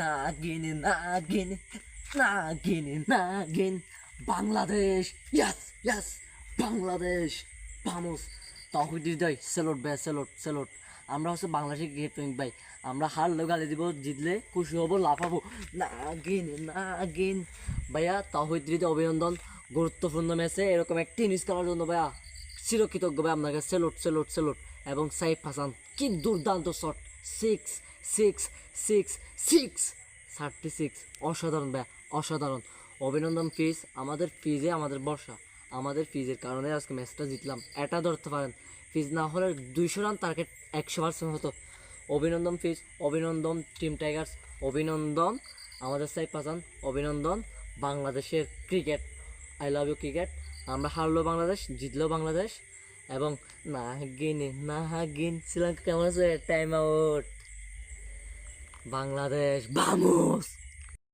নাগিন নাগিন নাগিন নাগিন বাংলাদেশ ইয়াস ইয়াস Bangladesh vamos তহিদ হৃদয় salute ভাই salute salute আমরা হচ্ছে বাংলাদেশের ক্রিকেট প্রেমিক ভাই আমরা হারলেও গালি দিব জিতলে খুশি হবো লাফাবো নাগিন নাগিন ভাইয়া তহিদ হৃদয় অভিনন্দন গুরুত্বপূর্ণ ম্যাচে এরকম একটা ইনিংস খেলার জন্য ভাইয়া চিরকৃতজ্ঞ ভাই আপনাকে সেলুট সেলুট সেলুট এবং সাইফ হাসান কি দুর্দান্ত shot six six six six 36 অসাধারণ ভাই অসাধারণ অভিনন্দন ফিজ আমাদের ফিজে আমাদের বর্ষা আমাদের ফিজের কারণে আজকে ম্যাচটা জিতলাম এটা ধরতে পারেন ফিজ না হলে 200 রান টার্গেট 100% হতো অভিনন্দন ফিজ অভিনন্দন টিম টাইগার্স অভিনন্দন আমাদের সাইফ হাসান অভিনন্দন বাংলাদেশের cricket I love you cricket আমরা হারলেও বাংলাদেশ জিতলেও বাংলাদেশ এবং নাগিন শ্রীলঙ্কা কেমন আছে টাইম আউট বাংলাদেশ ভামোস।